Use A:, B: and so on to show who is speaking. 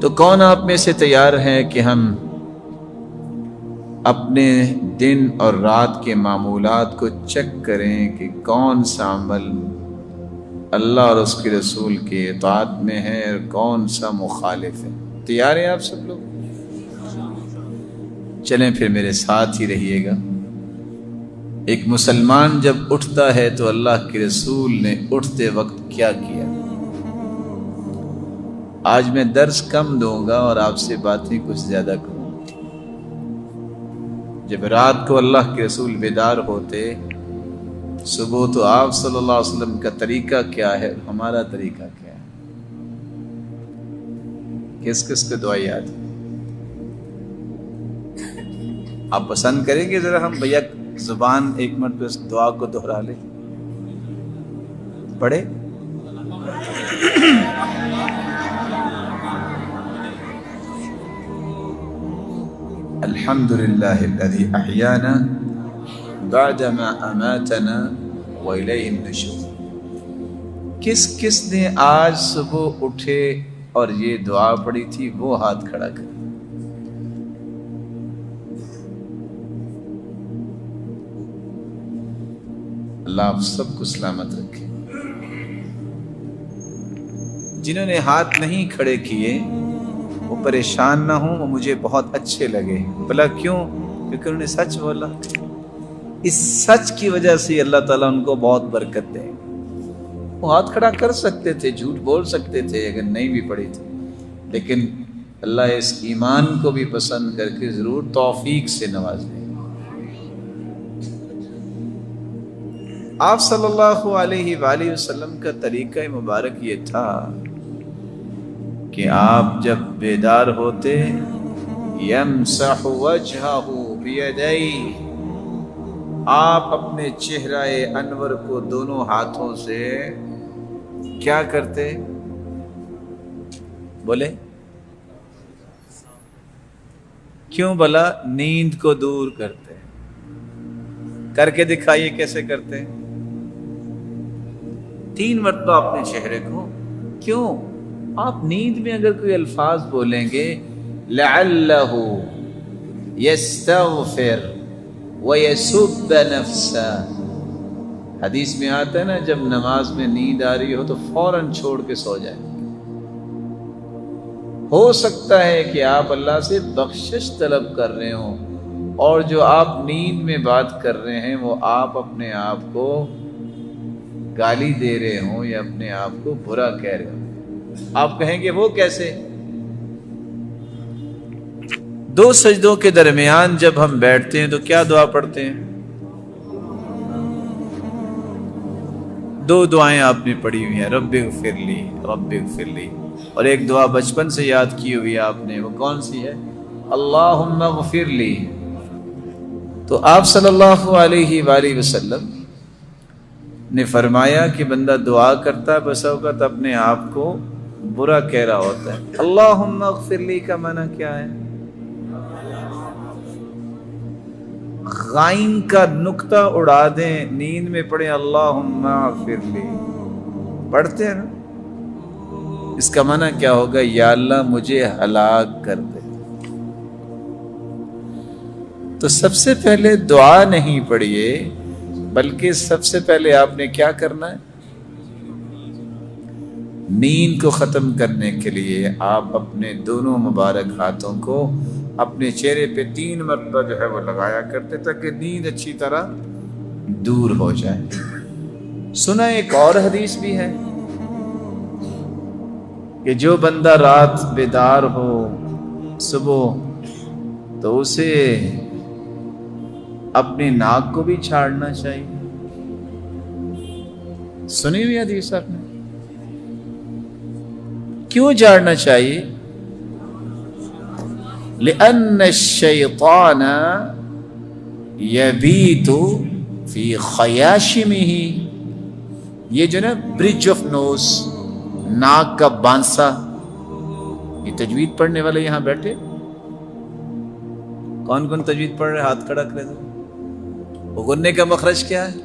A: تو کون آپ میں سے تیار ہے کہ ہم اپنے دن اور رات کے معمولات کو چیک کریں کہ کون سا عمل اللہ اور اس کے رسول کے اطاعت میں ہے اور کون سا مخالف ہے؟ تیار ہیں آپ سب لوگ؟ چلیں پھر میرے ساتھ ہی رہیے گا۔ ایک مسلمان جب اٹھتا ہے تو اللہ کے رسول نے اٹھتے وقت کیا کیا؟ آج میں درس کم دوں گا اور آپ سے باتیں کچھ زیادہ کروں۔ جب رات کو اللہ کے رسول بیدار ہوتے، صبح تو آپ صلی اللہ علیہ وسلم کا طریقہ کیا ہے، ہمارا طریقہ کیا ہے؟ کس کس کو دعا یاد ہے؟ آپ پسند کریں گے ذرا ہم بھیا زبان ایک منٹ پہ اس دعا کو دہرا لیں؟ پڑھے؟ الحمد للہ الذی احیانا بعدما اماتنا والیہ النشور۔ کس کس نے آج صبح اٹھے اور یہ دعا پڑھی تھی وہ ہاتھ کھڑا کرے۔ اللہ آپ سب کو سلامت رکھے۔ جنہوں نے ہاتھ نہیں کھڑے کیے وہ پریشان نہ ہوں، وہ مجھے بہت اچھے لگے۔ بھلا کیوں؟ کیونکہ انہوں نے سچ بولا۔ اس سچ کی وجہ سے اللہ تعالیٰ ان کو بہت برکت دے۔ وہ ہاتھ کھڑا کر سکتے تھے، جھوٹ بول سکتے تھے اگر نہیں بھی پڑھی تھی، لیکن اللہ اس ایمان کو بھی پسند کر کے ضرور توفیق سے نواز دے۔ آپ صلی اللہ علیہ وآلہ وسلم کا طریقہ مبارک یہ تھا کہ آپ جب بیدار ہوتے یمسح وجہہ بیدیہ، آپ اپنے چہرہ انور کو دونوں ہاتھوں سے کیا کرتے؟ بولے کیوں بھلا؟ نیند کو دور کرتے۔ کر کے دکھائیے کیسے کرتے؟ 3 مرتبہ اپنے چہرے کو۔ کیوں؟ آپ نیند میں اگر کوئی الفاظ بولیں گے لعلہ یستغفر ویسب نفسہ، حدیث میں آتا ہے نا جب نماز میں نیند آ رہی ہو تو فوراً چھوڑ کے سو جائے۔ ہو سکتا ہے کہ آپ اللہ سے بخشش طلب کر رہے ہوں اور جو آپ نیند میں بات کر رہے ہیں وہ آپ اپنے آپ کو گالی دے رہے ہوں یا اپنے آپ کو برا کہہ رہے ہوں۔ آپ کہیں گے وہ کیسے؟ 2 سجدوں کے درمیان جب ہم بیٹھتے ہیں تو کیا دعا پڑھتے ہیں؟ 2 دعائیں آپ نے پڑھی ہوئی ہیں، رب اغفر لی، رب اغفر لی، اور ایک دعا بچپن سے یاد کی ہوئی آپ نے، وہ کون سی ہے؟ اللہم اغفر لی۔ تو آپ صلی اللہ علیہ وآلہ وسلم نے فرمایا کہ بندہ دعا کرتا بس اوقات اپنے آپ کو برا کہہ رہا ہوتا ہے۔ اللہم اغفر لی کا معنی کیا ہے؟ غائن کا نقطہ اڑا دیں، نیند میں پڑھیں اللہم اغفر لی، پڑھتے ہیں نا، اس کا معنی کیا ہوگا؟ یا اللہ مجھے ہلاک کر دے۔ تو سب سے پہلے دعا نہیں پڑھیے بلکہ سب سے پہلے آپ نے کیا کرنا ہے؟ نیند کو ختم کرنے کے لیے آپ اپنے دونوں مبارک ہاتھوں کو اپنے چہرے پہ 3 مرتبہ جو ہے وہ لگایا کرتے تاکہ نیند اچھی طرح دور ہو جائے۔ سنا ایک اور حدیث بھی ہے کہ جو بندہ رات بیدار ہو صبح تو اسے اپنی ناک کو بھی چھاڑنا چاہیے۔ سنی ہوئی حدیث آپ نے؟ کیوں جھاڑنا چاہیے؟ لأن الشیطان یبیت فی خیاشمہ، یہ جو نا برج آف نوز، ناک کا بانسا، یہ تجوید پڑھنے والے یہاں بیٹھے کون کون تجوید پڑھ رہے؟ ہاتھ کھڑا کرے تو غننے کا مخرج کیا ہے؟